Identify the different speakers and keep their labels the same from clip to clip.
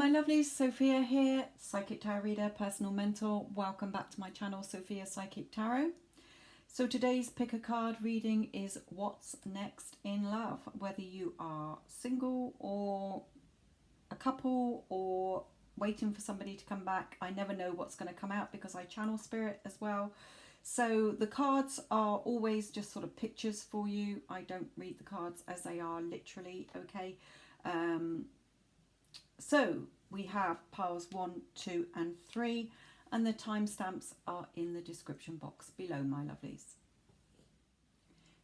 Speaker 1: my lovelies, Sophia here, Psychic Tarot Reader, Personal Mentor. Welcome back to my channel, Sophia Psychic Tarot. So today's pick a card reading is what's next in love. Whether you are single or a couple or waiting for somebody to come back, I never know what's going to come out because I channel spirit as well. So the cards are always just sort of pictures for you. I don't read the cards as they are literally, okay? So we have piles 1, 2 and 3 and the timestamps are in the description box below, my lovelies.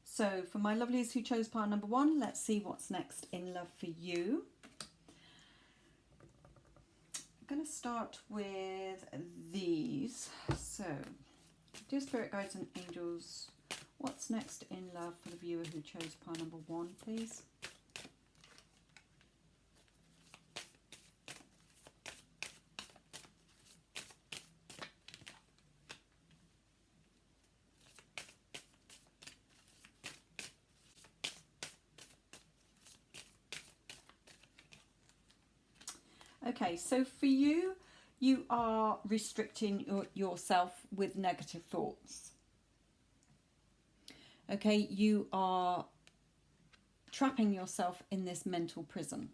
Speaker 1: So for my lovelies who chose pile number 1, let's see what's next in love for you. I'm going to start with these. So, dear Spirit Guides and Angels, what's next in love for the viewer who chose pile number 1, please? Okay, so for you, you are restricting yourself with negative thoughts. Okay, you are trapping yourself in this mental prison.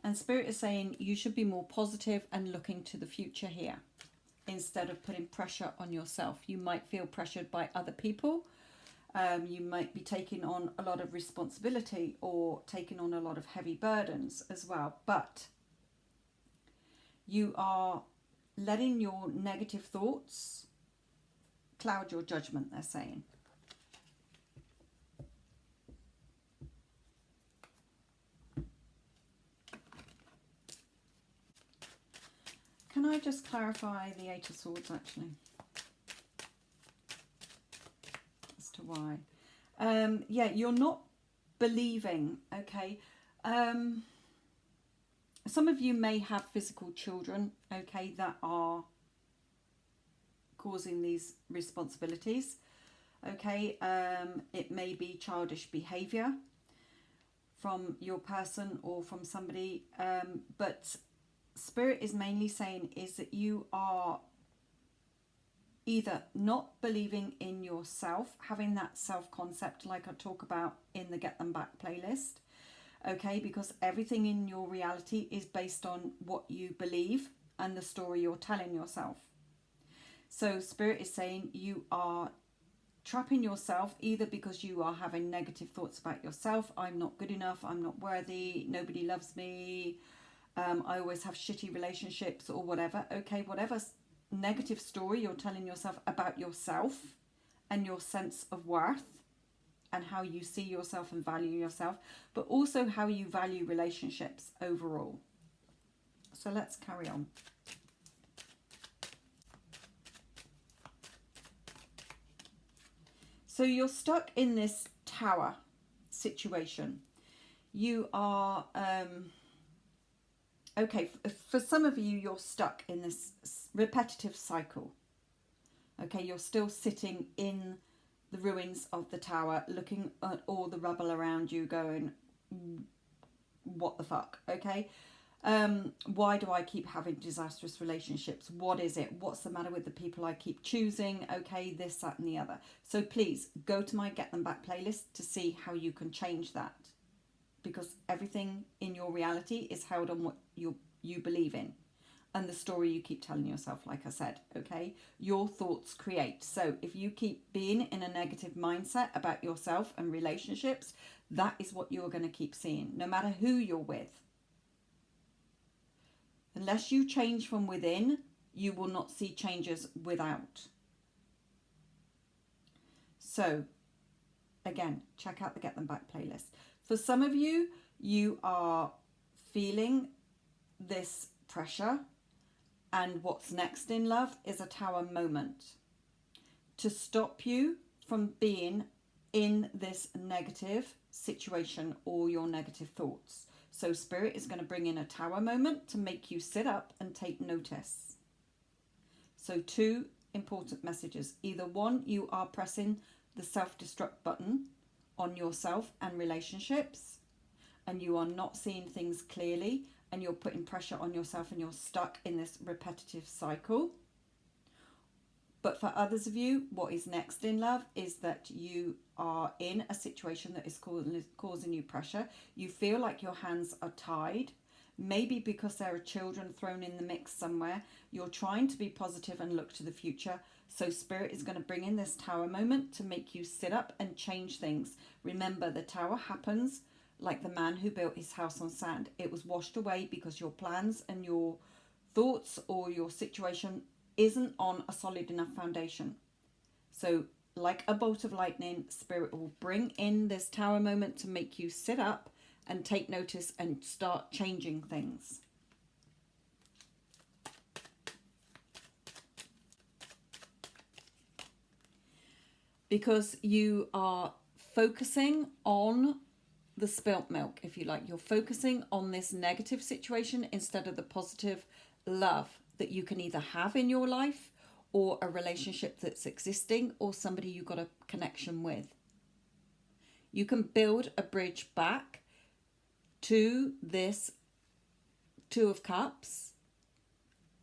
Speaker 1: And Spirit is saying you should be more positive and looking to the future here instead of putting pressure on yourself. You might feel pressured by other people. You might be taking on a lot of responsibility or taking on a lot of heavy burdens as well. But you are letting your negative thoughts cloud your judgment, they're saying. Can I just clarify the Eight of Swords, actually? As to why. Yeah, you're not believing, okay? Some of you may have physical children, okay, that are causing these responsibilities, okay. It may be childish behaviour from your person or from somebody, but Spirit is mainly saying is that you are either not believing in yourself, having that self-concept like I talk about in the Get Them Back playlist, okay, because everything in your reality is based on what you believe and the story you're telling yourself. So Spirit is saying you are trapping yourself either because you are having negative thoughts about yourself. I'm not good enough, I'm not worthy, nobody loves me, I always have shitty relationships or whatever, okay, whatever negative story you're telling yourself about yourself and your sense of worth and how you see yourself and value yourself, but also how you value relationships overall. So let's carry on. So you're stuck in this tower situation. You are, okay, for some of you, you're stuck in this repetitive cycle. Okay, you're still sitting in the ruins of the tower, looking at all the rubble around you going, what the fuck, okay? Why do I keep having disastrous relationships? What is it? What's the matter with the people I keep choosing? Okay, this, that and the other. So please go to my Get Them Back playlist to see how you can change that, because everything in your reality is held on what you believe in and the story you keep telling yourself, like I said, okay? Your thoughts create. So if you keep being in a negative mindset about yourself and relationships, that is what you're going to keep seeing, no matter who you're with. Unless you change from within, you will not see changes without. So, again, check out the Get Them Back playlist. For some of you, you are feeling this pressure, and what's next in love is a tower moment to stop you from being in this negative situation or your negative thoughts. So Spirit is going to bring in a tower moment to make you sit up and take notice. So 2 important messages. Either 1, you are pressing the self-destruct button on yourself and relationships, and you are not seeing things clearly, and you're putting pressure on yourself and you're stuck in this repetitive cycle. But for others of you, what is next in love is that you are in a situation that is causing you pressure. You feel like your hands are tied, maybe because there are children thrown in the mix somewhere. You're trying to be positive and look to the future. So Spirit is going to bring in this Tower moment to make you sit up and change things. Remember, the Tower happens like the man who built his house on sand. It was washed away because your plans and your thoughts or your situation isn't on a solid enough foundation. So like a bolt of lightning, Spirit will bring in this Tower moment to make you sit up and take notice and start changing things. Because you are focusing on the spilt milk, if you like. You're focusing on this negative situation instead of the positive love that you can either have in your life, or a relationship that's existing, or somebody you got a connection with. You can build a bridge back to this Two of Cups,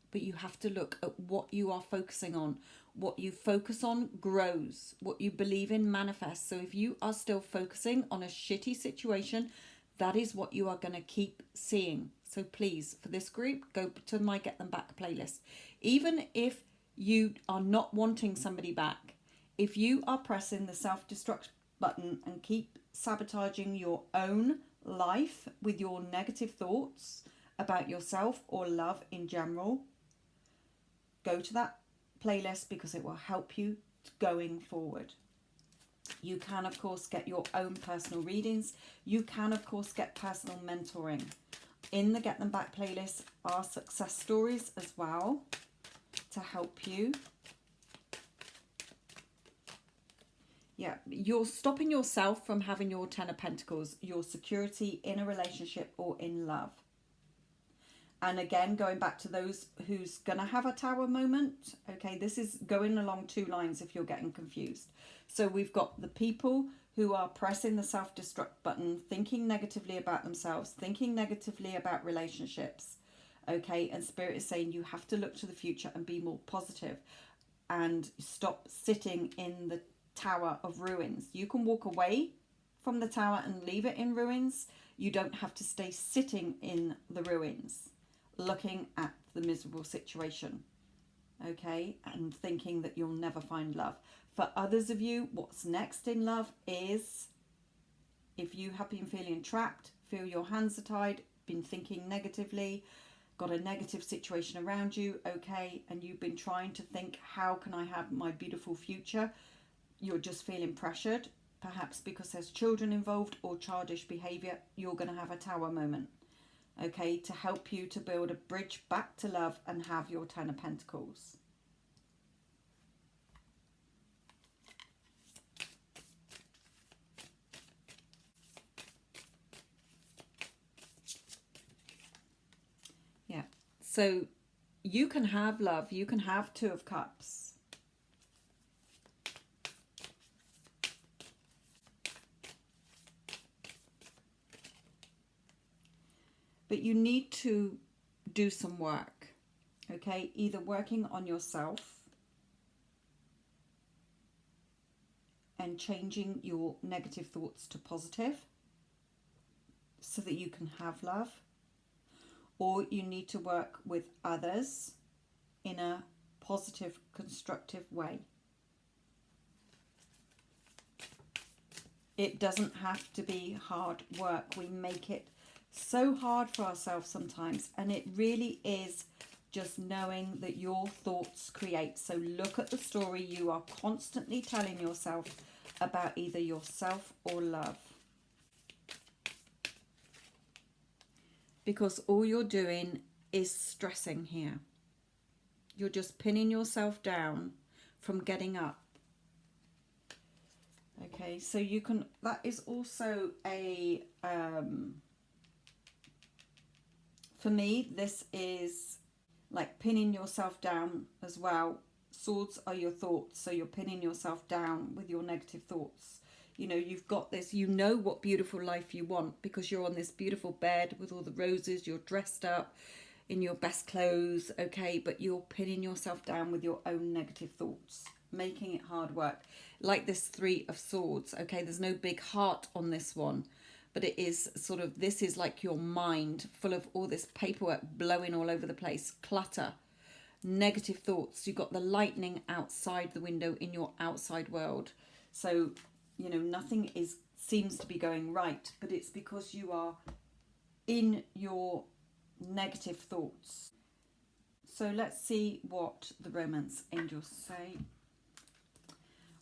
Speaker 1: but you have to look at what you are focusing on. What you focus on grows. What you believe in manifests. So if you are still focusing on a shitty situation, that is what you are going to keep seeing. So please, for this group, go to my Get Them Back playlist. Even if you are not wanting somebody back, if you are pressing the self-destruct button and keep sabotaging your own life with your negative thoughts about yourself or love in general, go to that playlist because it will help you going forward. You can, of course, get your own personal readings. You can, of course, get personal mentoring. In the Get Them Back playlist are success stories as well to help you. Yeah, you're stopping yourself from having your Ten of Pentacles, your security in a relationship or in love. And again, going back to those who's going to have a Tower moment. Okay, this is going along two lines if you're getting confused. So we've got the people who are pressing the self-destruct button, thinking negatively about themselves, thinking negatively about relationships. Okay, and Spirit is saying you have to look to the future and be more positive and stop sitting in the Tower of ruins. You can walk away from the Tower and leave it in ruins. You don't have to stay sitting in the ruins looking at the miserable situation, okay, and thinking that you'll never find love. For others of you, what's next in love is, if you have been feeling trapped, feel your hands are tied, been thinking negatively, got a negative situation around you, okay, and you've been trying to think, how can I have my beautiful future? You're just feeling pressured, perhaps because there's children involved or childish behavior. You're going to have a Tower moment, okay, to help you to build a bridge back to love and have your Ten of Pentacles. Yeah, so you can have love, you can have Two of Cups. But you need to do some work, okay? Either working on yourself and changing your negative thoughts to positive so that you can have love, or you need to work with others in a positive, constructive way. It doesn't have to be hard work. We make it so hard for ourselves sometimes, and it really is just knowing that your thoughts create. So look at the story you are constantly telling yourself about either yourself or love, because all you're doing is stressing here. You're just pinning yourself down from getting up. Okay, so you can, that is also a for me, this is like pinning yourself down as well. Swords are your thoughts, so you're pinning yourself down with your negative thoughts. You know, you've got this, you know what beautiful life you want because you're on this beautiful bed with all the roses, you're dressed up in your best clothes, okay, but you're pinning yourself down with your own negative thoughts, making it hard work. Like this Three of Swords, okay, there's no big heart on this one, but it is sort of, this is like your mind full of all this paperwork blowing all over the place, clutter, negative thoughts. You've got the lightning outside the window in your outside world. So, you know, nothing seems to be going right, but it's because you are in your negative thoughts. So let's see what the romance angels say.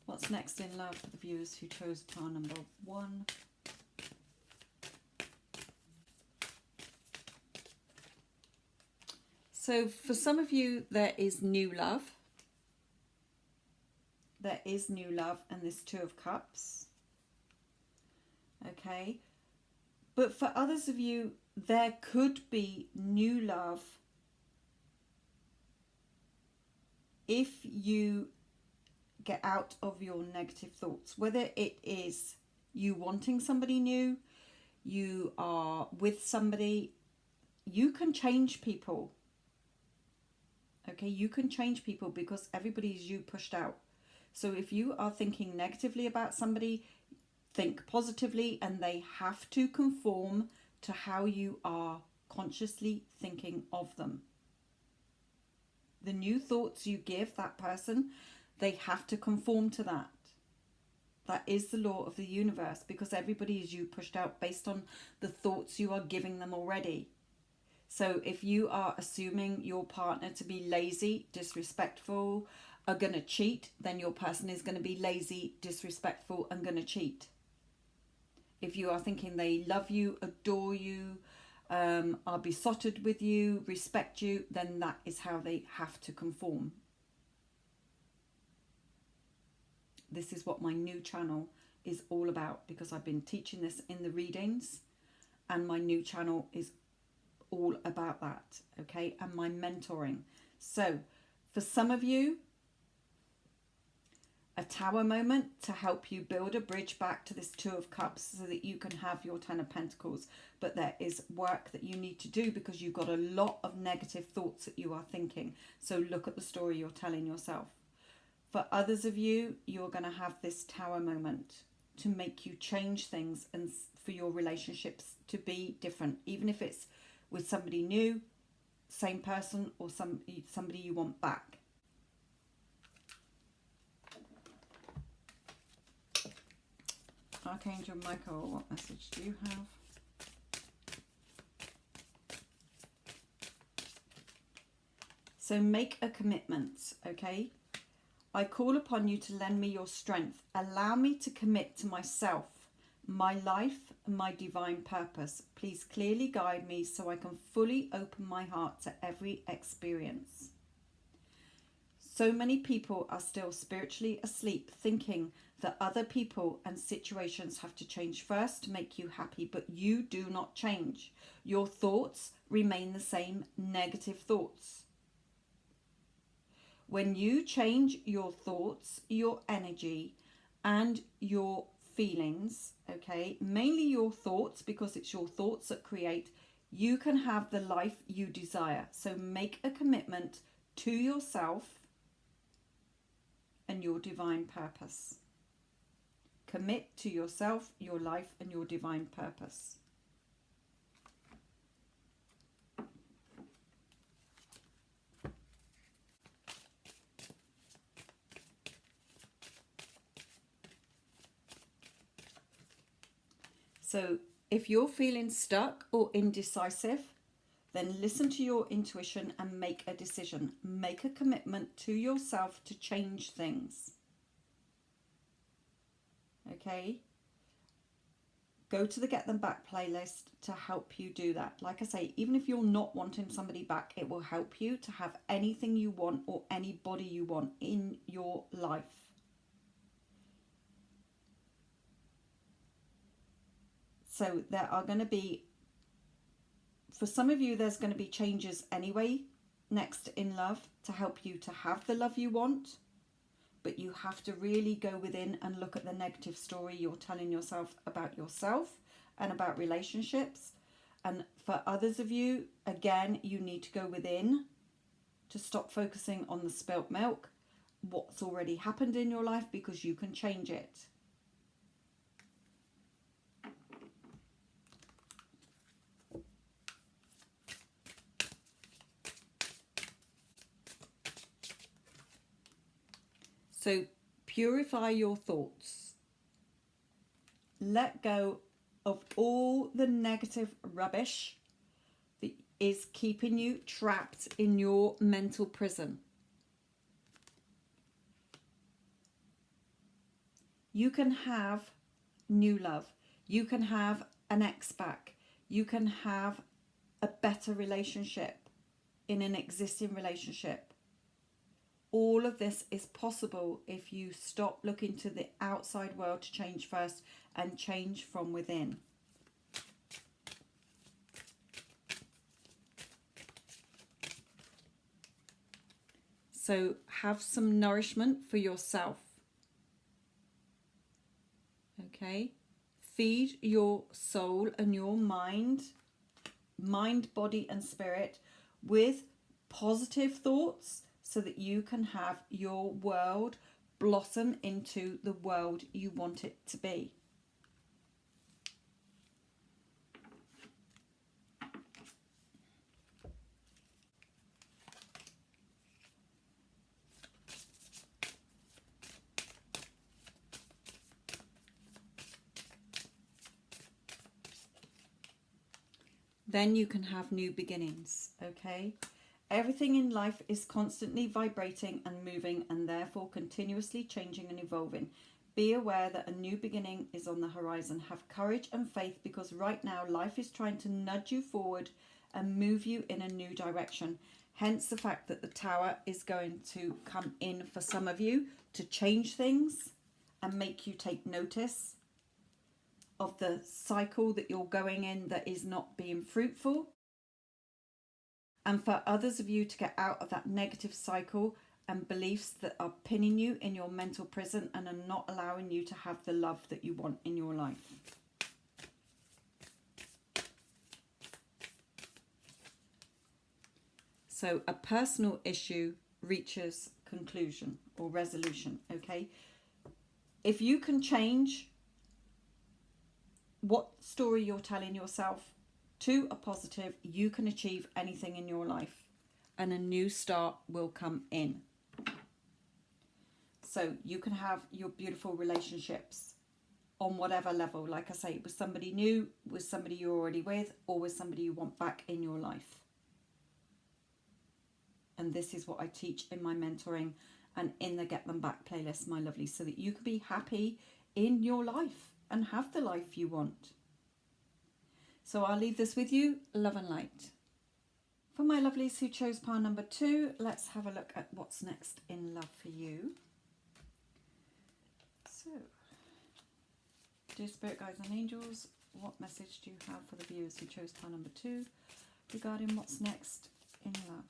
Speaker 1: What's next in love for the viewers who chose pile number 1? So for some of you, there is new love. There is new love, and this Two of Cups. Okay. But for others of you, there could be new love if you get out of your negative thoughts. Whether it is you wanting somebody new, you are with somebody, you can change people. Okay, you can change people because everybody is you pushed out. So if you are thinking negatively about somebody, think positively, and they have to conform to how you are consciously thinking of them. The new thoughts you give that person, they have to conform to that. That is the law of the universe, because everybody is you pushed out based on the thoughts you are giving them already. So if you are assuming your partner to be lazy, disrespectful, are going to cheat, then your person is going to be lazy, disrespectful, and going to cheat. If you are thinking they love you, adore you, are besotted with you, respect you, then that is how they have to conform. This is what my new channel is all about, because I've been teaching this in the readings, and my new channel is all about that, okay, and my mentoring. So for some of you, a tower moment to help you build a bridge back to this Two of Cups so that you can have your Ten of Pentacles. But there is work that you need to do because you've got a lot of negative thoughts that you are thinking. So look at the story you're telling yourself. For others of you, you're going to have this tower moment to make you change things and for your relationships to be different, even if it's with somebody new, same person, or somebody you want back. Archangel Michael, what message do you have? So make a commitment, okay? I call upon you to lend me your strength. Allow me to commit to myself, my life, and my divine purpose. Please clearly guide me so I can fully open my heart to every experience. So many people are still spiritually asleep, thinking that other people and situations have to change first to make you happy, but you do not change. Your thoughts remain the same, negative thoughts. When you change your thoughts, your energy, and your feelings, okay, mainly your thoughts, because it's your thoughts that create, you can have the life you desire. So make a commitment to yourself and your divine purpose. Commit to yourself, your life, and your divine purpose. So if you're feeling stuck or indecisive, then listen to your intuition and make a decision. Make a commitment to yourself to change things. Okay? Go to the Get Them Back playlist to help you do that. Like I say, even if you're not wanting somebody back, it will help you to have anything you want or anybody you want in your life. So there are going to be, for some of you, there's going to be changes anyway next in love to help you to have the love you want. but you have to really go within and look at the negative story you're telling yourself about yourself and about relationships. And for others of you, again, you need to go within to stop focusing on the spilt milk, what's already happened in your life, because you can change it. So purify your thoughts. Let go of all the negative rubbish that is keeping you trapped in your mental prison. You can have new love. You can have an ex back. You can have a better relationship in an existing relationship. All of this is possible if you stop looking to the outside world to change first and change from within. So have some nourishment for yourself. Okay? Feed your soul and your mind, body and spirit with positive thoughts, so that you can have your world blossom into the world you want it to be. Then you can have new beginnings, okay? Everything in life is constantly vibrating and moving, and therefore continuously changing and evolving. Be aware that a new beginning is on the horizon. Have courage and faith, because right now life is trying to nudge you forward and move you in a new direction. Hence the fact that the Tower is going to come in for some of you to change things and make you take notice of the cycle that you're going in that is not being fruitful. And for others of you to get out of that negative cycle and beliefs that are pinning you in your mental prison and are not allowing you to have the love that you want in your life. So a personal issue reaches conclusion or resolution, okay? If you can change what story you're telling yourself to a positive, you can achieve anything in your life, and a new start will come in. So you can have your beautiful relationships on whatever level, like I say, with somebody new, with somebody you're already with, or with somebody you want back in your life. And this is what I teach in my mentoring and in the Get Them Back playlist, my lovely, so that you can be happy in your life and have the life you want. So I'll leave this with you. Love and light. For my lovelies who chose pile number 2, let's have a look at what's next in love for you. So, dear Spirit Guides and Angels, what message do you have for the viewers who chose pile number 2 regarding what's next in love?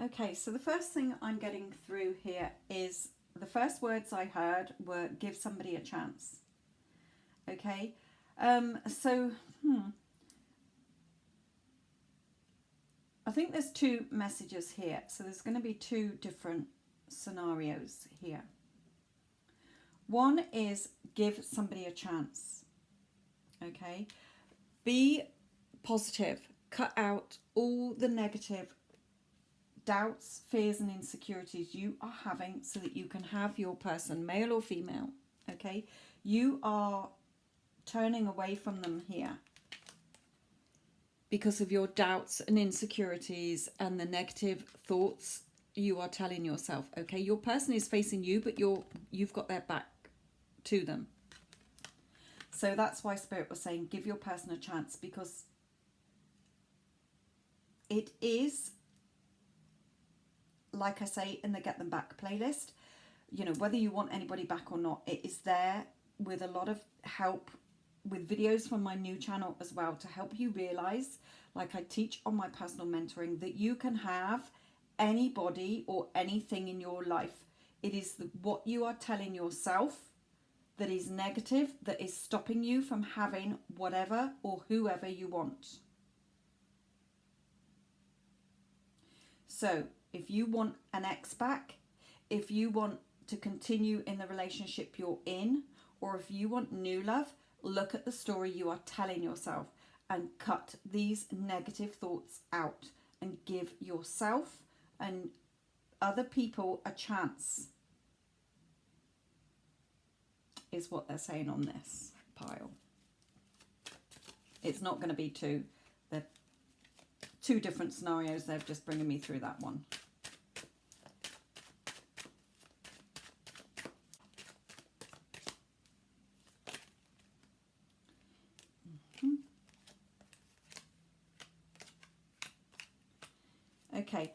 Speaker 1: Okay, so the first thing I'm getting through here is the first words I heard were give somebody a chance. Okay, I think there's 2 messages here. So there's going to be 2 different scenarios here. One is give somebody a chance. Okay, be positive. Cut out all the negative doubts, fears and insecurities you are having, so that you can have your person, male or female. Okay, you are turning away from them here because of your doubts and insecurities and the negative thoughts you are telling yourself. Okay, your person is facing you, but you've got their back to them. So that's why Spirit was saying give your person a chance, because it is, like I say in the Get Them Back playlist, you know, whether you want anybody back or not, it is there with a lot of help, with videos from my new channel as well, to help you realize, like I teach on my personal mentoring, that you can have anybody or anything in your life. It is what you are telling yourself that is negative, that is stopping you from having whatever or whoever you want. So if you want an ex back, if you want to continue in the relationship you're in, or if you want new love, look at the story you are telling yourself and cut these negative thoughts out and give yourself and other people a chance, is what they're saying on this pile. It's not going to be two. They're two different scenarios. They're just bringing me through that one. Okay.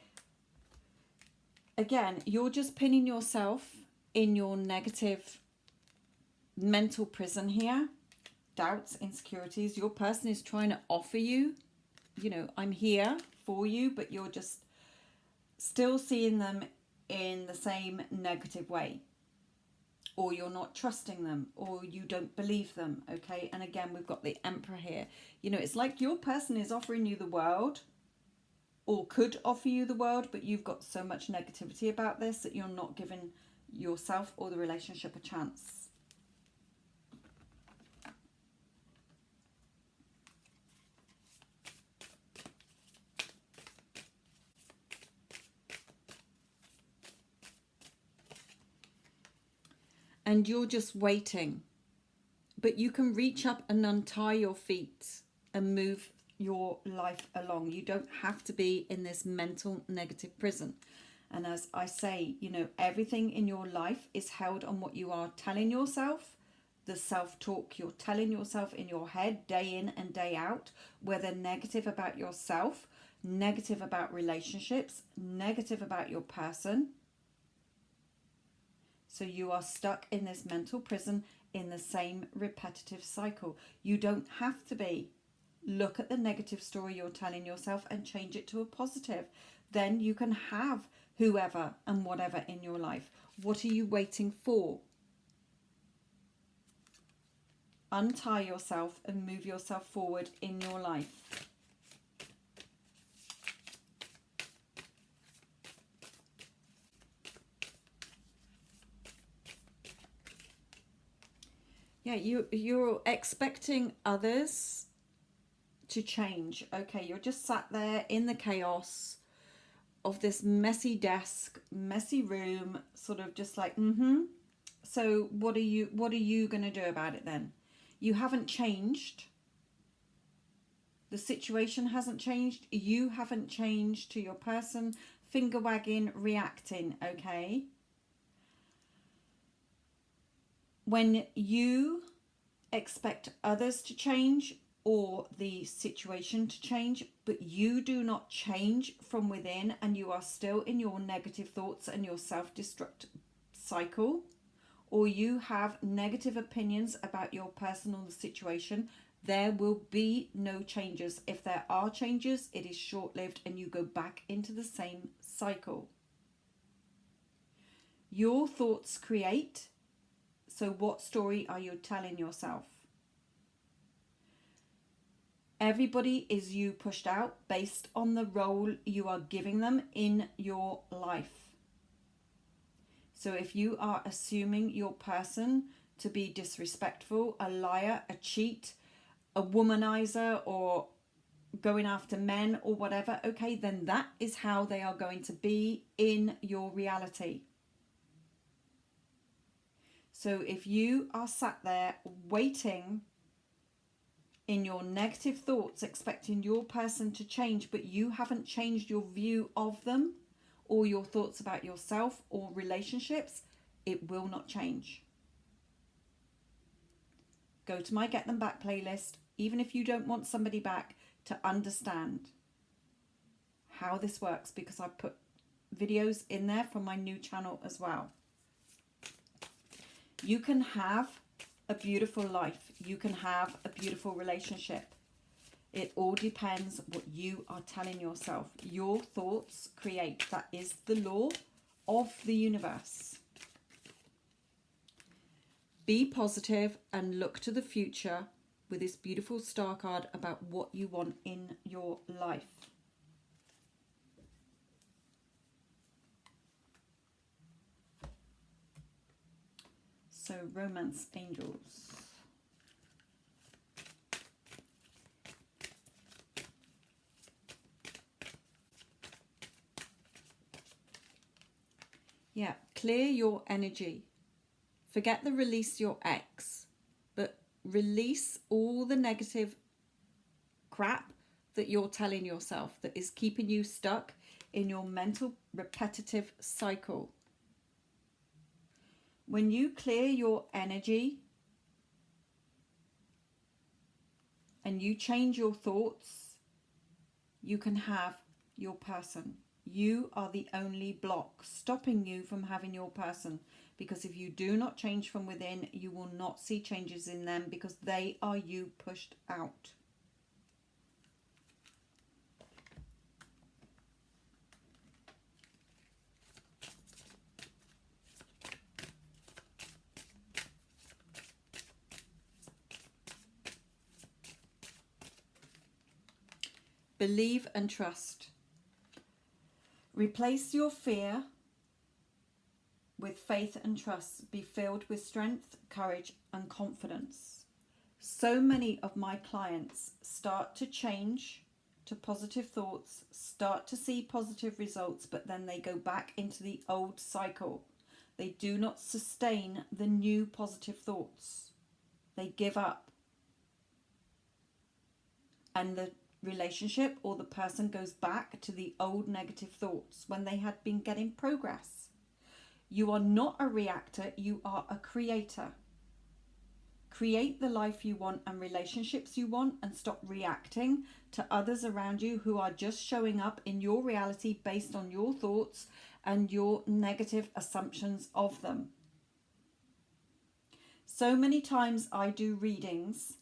Speaker 1: Again, you're just pinning yourself in your negative mental prison here. Doubts, insecurities. Your person is trying to offer you, you know, I'm here for you, but you're just still seeing them in the same negative way. Or you're not trusting them, or you don't believe them, okay? And again, we've got the Emperor here. You know, it's like your person is offering you the world, or could offer you the world, but you've got so much negativity about this that you're not giving yourself or the relationship a chance. And you're just waiting. But you can reach up and untie your feet and move your life along. You don't have to be in this mental negative prison. And as I say, you know, everything in your life is held on what you are telling yourself, the self-talk you're telling yourself in your head day in and day out, whether negative about yourself, negative about relationships, negative about your person. So you are stuck in this mental prison in the same repetitive cycle. You don't have to be. Look at the negative story you're telling yourself and change it to a positive. Then you can have whoever and whatever in your life. What are you waiting for? Untie yourself and move yourself forward in your life. Yeah, you're expecting others to change. Okay, you're just sat there in the chaos of this messy desk, messy room, sort of just like, so what are you going to do about it then? You haven't changed. The situation hasn't changed. You haven't changed to your person. Finger wagging, reacting, okay? When you expect others to change or the situation to change, but you do not change from within and you are still in your negative thoughts and your self-destruct cycle, or you have negative opinions about your personal situation, there will be no changes. If there are changes, it is short-lived and you go back into the same cycle. Your thoughts create. So what story are you telling yourself? Everybody is you pushed out based on the role you are giving them in your life. So if you are assuming your person to be disrespectful, a liar, a cheat, a womanizer, or going after men or whatever, okay, then that is how they are going to be in your reality. So if you are sat there waiting in your negative thoughts, expecting your person to change, but you haven't changed your view of them or your thoughts about yourself or relationships, it will not change. Go to my Get Them Back playlist, even if you don't want somebody back, to understand how this works, because I put videos in there from my new channel as well. You can have a beautiful life. You can have a beautiful relationship. It all depends what you are telling yourself. Your thoughts create. That is the law of the universe. Be positive and look to the future with this beautiful star card about what you want in your life. So, romance angels. Yeah, clear your energy. Forget the release your ex, but release all the negative crap that you're telling yourself that is keeping you stuck in your mental repetitive cycle. When you clear your energy and you change your thoughts, you can have your person. You are the only block stopping you from having your person. Because if you do not change from within, you will not see changes in them, because they are you pushed out. Believe and trust. Replace your fear with faith and trust. Be filled with strength, courage, and confidence. So many of my clients start to change to positive thoughts, start to see positive results, but then they go back into the old cycle. They do not sustain the new positive thoughts. They give up. And the relationship or the person goes back to the old negative thoughts when they had been getting progress. You are not a reactor, you are a creator. Create the life you want and relationships you want, and stop reacting to others around you who are just showing up in your reality based on your thoughts and your negative assumptions of them. So many times I do readings,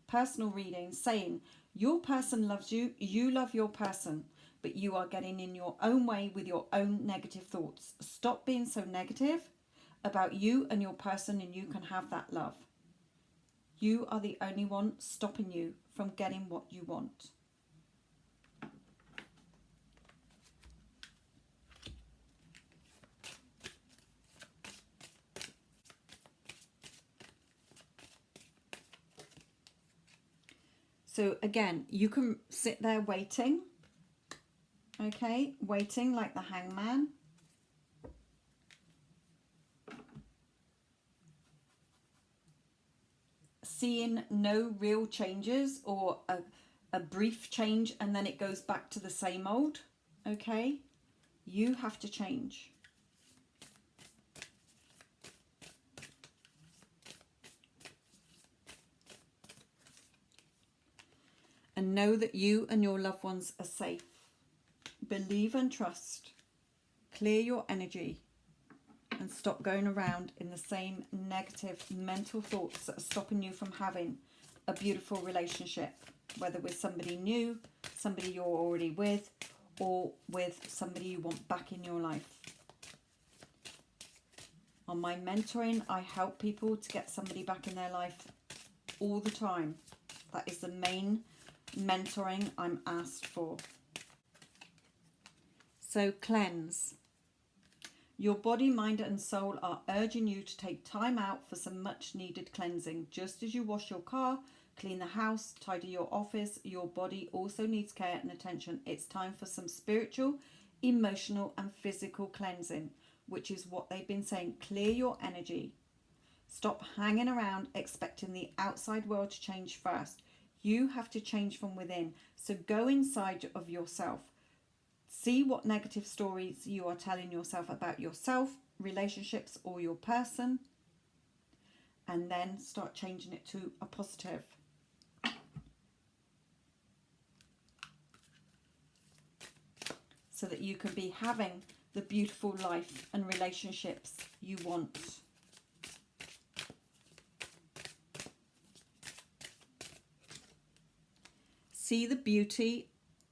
Speaker 1: personal readings, saying your person loves you, you love your person, but you are getting in your own way with your own negative thoughts. Stop being so negative about you and your person, and you can have that love. You are the only one stopping you from getting what you want. So again, you can sit there waiting. Okay, waiting like the hangman. Seeing no real changes, or a brief change and then it goes back to the same old. Okay, you have to change. And know that you and your loved ones are safe. Believe and trust. Clear your energy and stop going around in the same negative mental thoughts that are stopping you from having a beautiful relationship, whether with somebody new, somebody you're already with, or with somebody you want back in your life. On my mentoring, I help people to get somebody back in their life all the time. That is the main mentoring I'm asked for. So cleanse. Your body, mind and soul are urging you to take time out for some much needed cleansing. Just as you wash your car, clean the house, tidy your office, your body also needs care and attention. It's time for some spiritual, emotional and physical cleansing, which is what they've been saying. Clear your energy. Stop hanging around expecting the outside world to change first. You have to change from within. So go inside of yourself. See what negative stories you are telling yourself about yourself, relationships or your person. and then start changing it to a positive. So that you can be having the beautiful life and relationships you want. See the beauty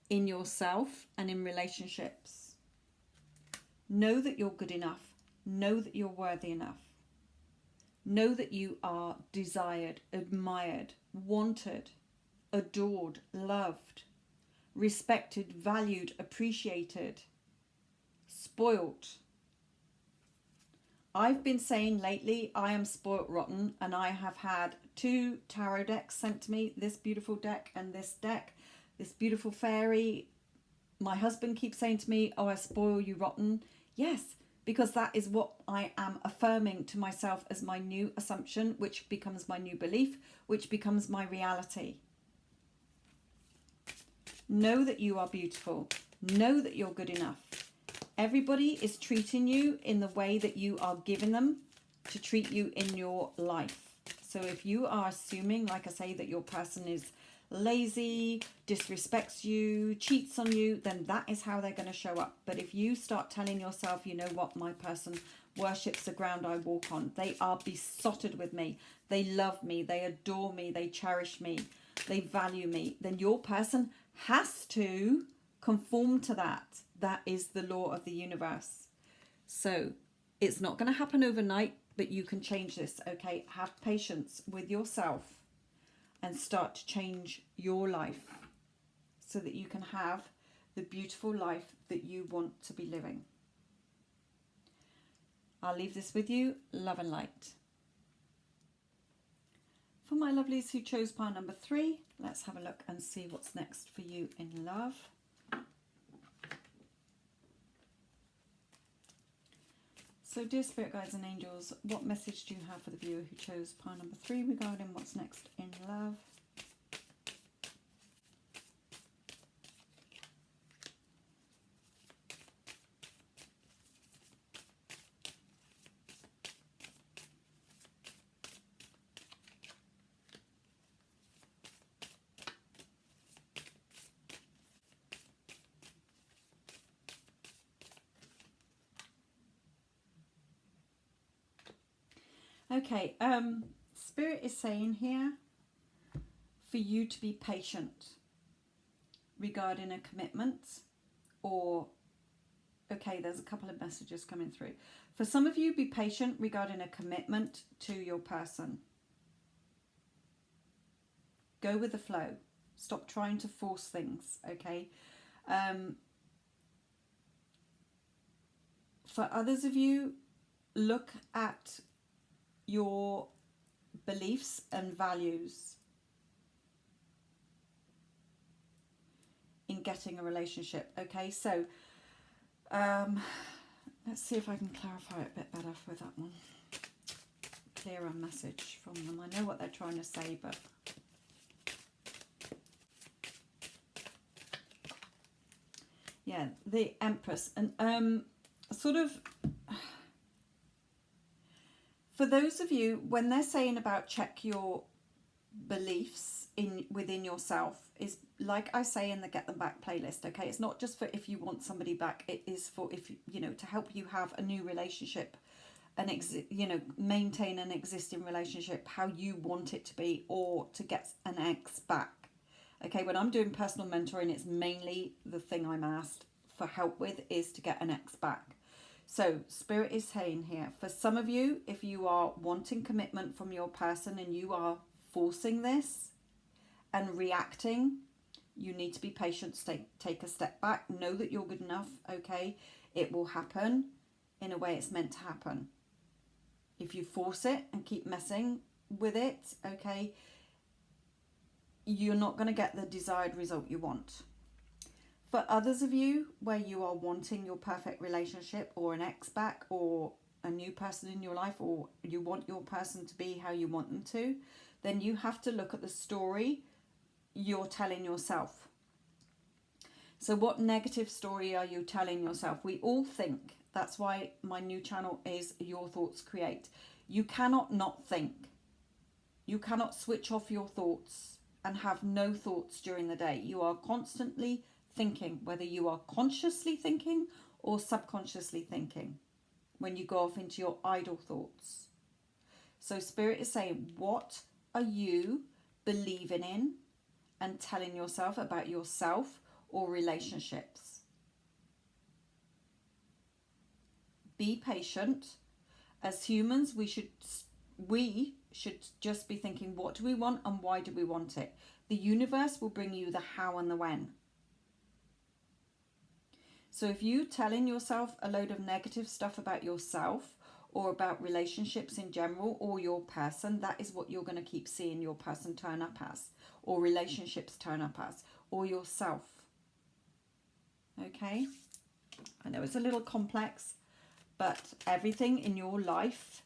Speaker 1: in yourself and in relationships. Know that you're good enough. Know that you're worthy enough. Know that you are desired, admired, wanted, adored, loved, respected, valued, appreciated, spoilt. I've been saying lately I am spoilt rotten, and I have had 2 tarot decks sent to me, this beautiful deck and this deck, this beautiful fairy. My husband keeps saying to me, oh, I spoil you rotten. Yes, because that is what I am affirming to myself as my new assumption, which becomes my new belief, which becomes my reality. Know that you are beautiful. Know that you're good enough. Everybody is treating you in the way that you are giving them to treat you in your life. So if you are assuming, like I say, that your person is lazy, disrespects you, cheats on you, then that is how they're going to show up. But if you start telling yourself, you know what, my person worships the ground I walk on. They are besotted with me. They love me. They adore me. They cherish me. They value me. Then your person has to conform to that. That is the law of the universe. So it's not going to happen overnight, but you can change this, okay? Have patience with yourself and start to change your life so that you can have the beautiful life that you want to be living. I'll leave this with you. Love and light. For my lovelies who chose pile number 3, let's have a look and see what's next for you in love. So dear spirit guides and angels, what message do you have for the viewer who chose pile number 3 regarding what's next in love? Okay, Spirit is saying here for you to be patient regarding a commitment, or, okay, there's a couple of messages coming through. For some of you, be patient regarding a commitment to your person. Go with the flow. Stop trying to force things, okay? For others of you, look at your beliefs and values in getting a relationship. Okay, so let's see if I can clarify it a bit better with that one. Clearer message from them. I know what they're trying to say, but yeah, the Empress. And sort of for those of you, when they're saying about check your beliefs within yourself, is like I say in the Get Them Back playlist, okay? It's not just for if you want somebody back, it is for if, you know, to help you have a new relationship and, you know, maintain an existing relationship how you want it to be, or to get an ex back. Okay, when I'm doing personal mentoring, it's mainly the thing I'm asked for help with is to get an ex back. So Spirit is saying here, for some of you, if you are wanting commitment from your person and you are forcing this and reacting, you need to be patient, take a step back, know that you're good enough, okay? It will happen in a way it's meant to happen. If you force it and keep messing with it, okay, you're not going to get the desired result you want. For others of you, where you are wanting your perfect relationship or an ex back or a new person in your life, or you want your person to be how you want them to, then you have to look at the story you're telling yourself. So what negative story are you telling yourself? We all think. That's why my new channel is Your Thoughts Create. You cannot not think. You cannot switch off your thoughts and have no thoughts during the day. You are constantly thinking, whether you are consciously thinking or subconsciously thinking, when you go off into your idle thoughts. So Spirit is saying, what are you believing in and telling yourself about yourself or relationships? Be patient. As humans, we should just be thinking, what do we want and why do we want it? The universe will bring you the how and the when. So if you telling yourself a load of negative stuff about yourself or about relationships in general or your person, that is what you're going to keep seeing your person turn up as, or relationships turn up as, or yourself. Okay? I know it's a little complex, but everything in your life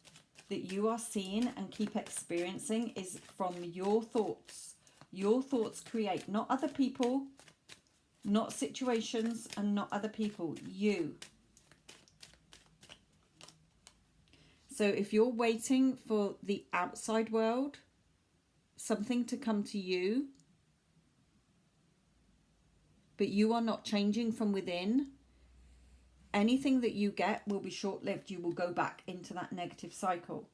Speaker 1: that you are seeing and keep experiencing is from your thoughts. Your thoughts create, not other people, not situations, and not other people. You. So if you're waiting for the outside world, something to come to you, but you are not changing from within, anything that you get will be short-lived. You will go back into that negative cycle.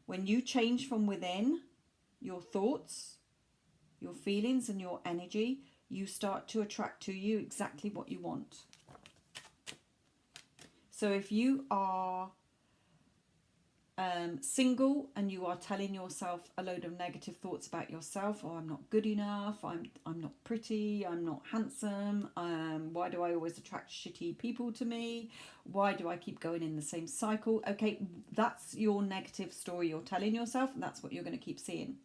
Speaker 1: When you change from within, your thoughts, your feelings, and your energy, you start to attract to you exactly what you want. So if you are single and you are telling yourself a load of negative thoughts about yourself, or I'm not good enough, I'm not pretty, I'm not handsome, why do I always attract shitty people to me, why do I keep going in the same cycle? Okay, that's your negative story you're telling yourself, and that's what you're going to keep seeing.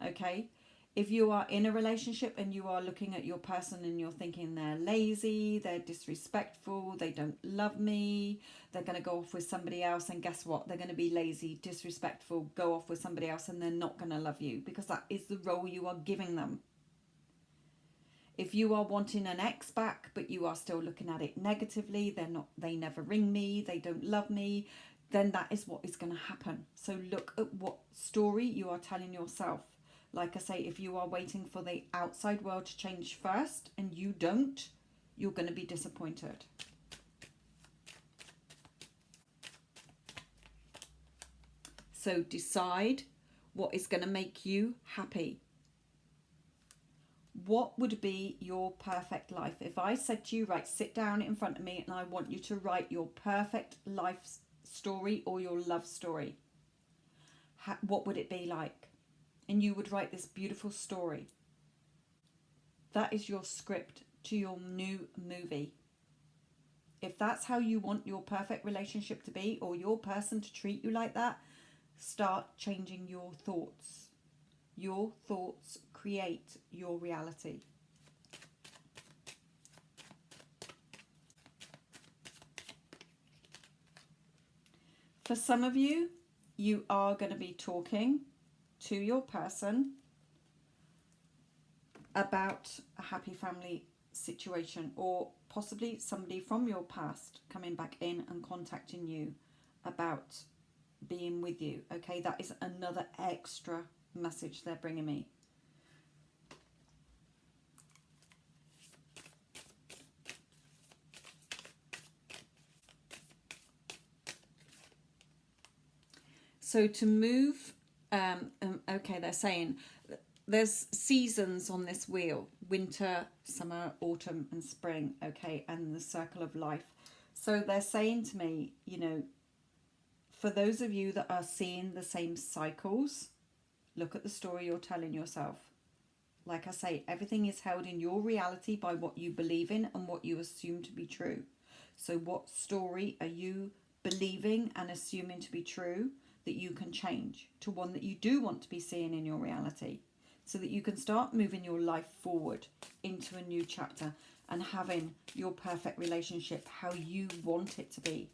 Speaker 1: Okay, if you are in a relationship and you are looking at your person and you're thinking they're lazy, they're disrespectful, they don't love me, they're going to go off with somebody else, and guess what? They're going to be lazy, disrespectful, go off with somebody else, and they're not going to love you, because that is the role you are giving them. If you are wanting an ex back, but you are still looking at it negatively, they never ring me, they don't love me, then that is what is going to happen. So look at what story you are telling yourself. Like I say, if you are waiting for the outside world to change first and you don't, you're going to be disappointed. So decide what is going to make you happy. What would be your perfect life? If I said to you, right, sit down in front of me and I want you to write your perfect life story or your love story, what would it be like? And you would write this beautiful story. That is your script to your new movie. If that's how you want your perfect relationship to be, or your person to treat you like that, start changing your thoughts. Your thoughts create your reality. For some of you, you are going to be talking to your person about a happy family situation, or possibly somebody from your past coming back in and contacting you about being with you. Okay, that is another extra message they're bringing me. So to move, okay, they're saying there's seasons on this wheel: winter, summer, autumn, and spring. Okay, and the circle of life. So they're saying to me, you know, for those of you that are seeing the same cycles, look at the story you're telling yourself. Like I say, everything is held in your reality by what you believe in and what you assume to be true. So what story are you believing and assuming to be true that you can change to one that you do want to be seeing in your reality, so that you can start moving your life forward into a new chapter and having your perfect relationship how you want it to be.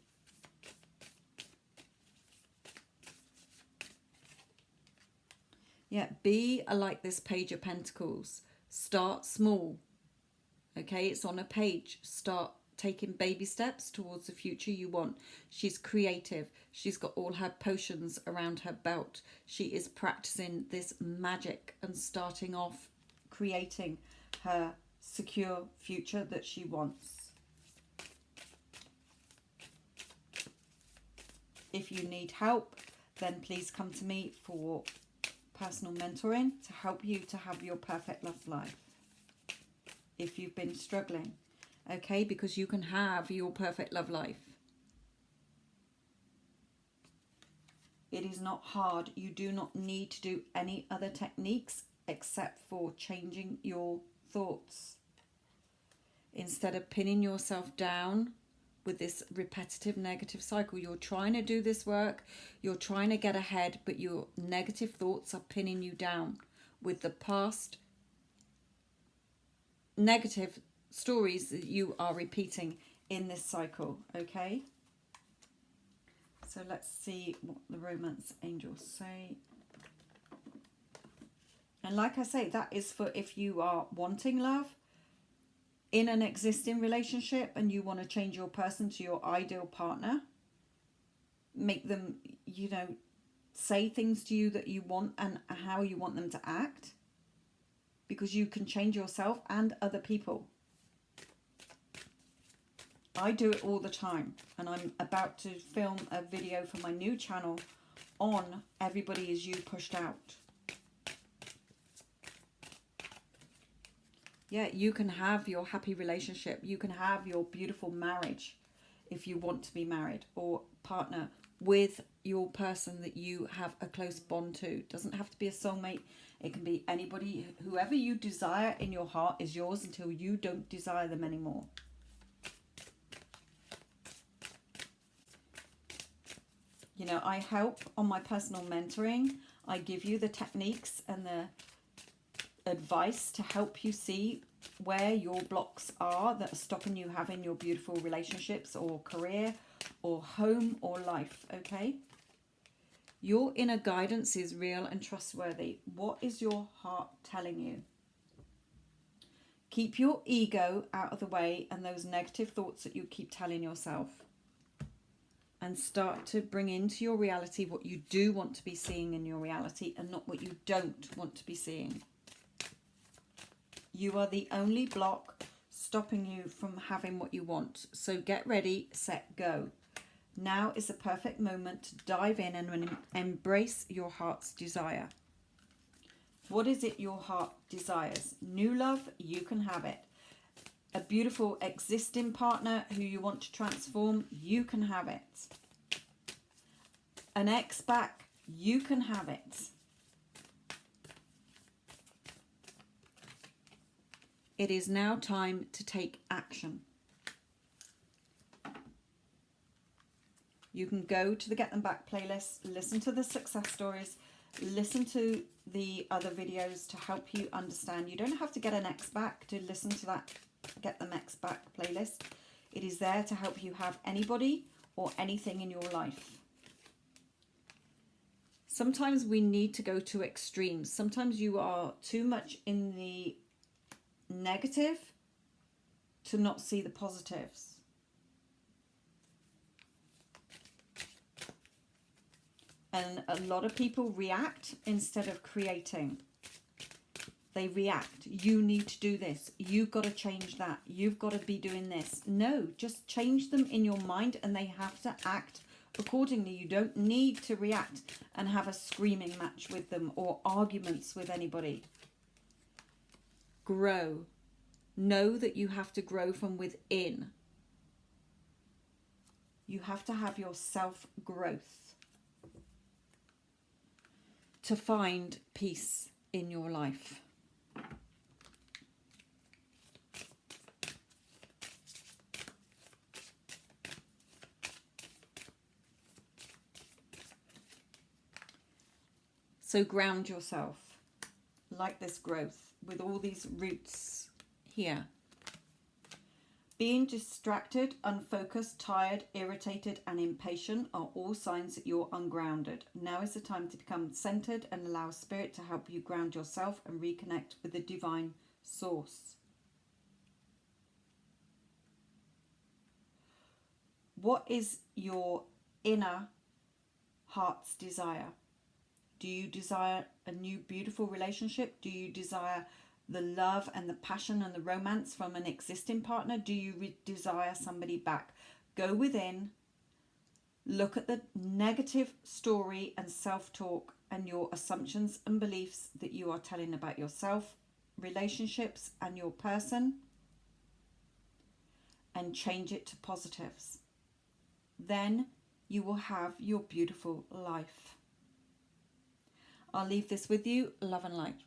Speaker 1: Yeah, be like this Page of Pentacles. Start small. Okay, it's on a page. Start taking baby steps towards the future you want. She's creative. She's got all her potions around her belt. She is practicing this magic and starting off creating her secure future that she wants. If you need help, then please come to me for personal mentoring to help you to have your perfect love life. If you've been struggling, okay, because you can have your perfect love life. It is not hard. You do not need to do any other techniques except for changing your thoughts. Instead of pinning yourself down with this repetitive negative cycle, you're trying to do this work, you're trying to get ahead, but your negative thoughts are pinning you down with the past negative stories that you are repeating in this cycle, okay? So let's see what the romance angels say. And like I say, that is for if you are wanting love in an existing relationship and you want to change your person to your ideal partner. Make them, you know, say things to you that you want and how you want them to act. Because you can change yourself and other people. I do it all the time, and I'm about to film a video for my new channel on Everybody Is You Pushed Out. Yeah, you can have your happy relationship. You can have your beautiful marriage if you want to be married or partner with your person that you have a close bond to. It doesn't have to be a soulmate. It can be anybody. Whoever you desire in your heart is yours until you don't desire them anymore. You know, I help on my personal mentoring. I give you the techniques and the advice to help you see where your blocks are that are stopping you having your beautiful relationships or career or home or life, okay? Your inner guidance is real and trustworthy. What is your heart telling you? Keep your ego out of the way and those negative thoughts that you keep telling yourself. And start to bring into your reality what you do want to be seeing in your reality and not what you don't want to be seeing. You are the only block stopping you from having what you want. So get ready, set, go. Now is the perfect moment to dive in and embrace your heart's desire. What is it your heart desires? New love, you can have it. A beautiful existing partner who you want to transform, you can have it. An ex back, you can have it. It is now time to take action. You can go to the Get Them Back playlist, listen to the success stories, listen to the other videos to help you understand. You don't have to get an ex back to listen to that Get Them Ex Back playlist. It is there to help you have anybody or anything in your life. Sometimes we need to go to extremes. Sometimes you are too much in the negative to not see the positives. And a lot of people react instead of creating. They react. You need to do this. You've got to change that. You've got to be doing this. No, just change them in your mind and they have to act accordingly. You don't need to react and have a screaming match with them or arguments with anybody. Grow. Know that you have to grow from within. You have to have your self-growth to find peace in your life. So ground yourself like this growth with all these roots here. Being distracted, unfocused, tired, irritated and impatient are all signs that you're ungrounded. Now is the time to become centered and allow Spirit to help you ground yourself and reconnect with the divine source. What is your inner heart's desire? Do you desire a new beautiful relationship? Do you desire the love and the passion and the romance from an existing partner? Do you desire somebody back? Go within, look at the negative story and self-talk and your assumptions and beliefs that you are telling about yourself, relationships and your person, and change it to positives. Then you will have your beautiful life. I'll leave this with you. Love and light.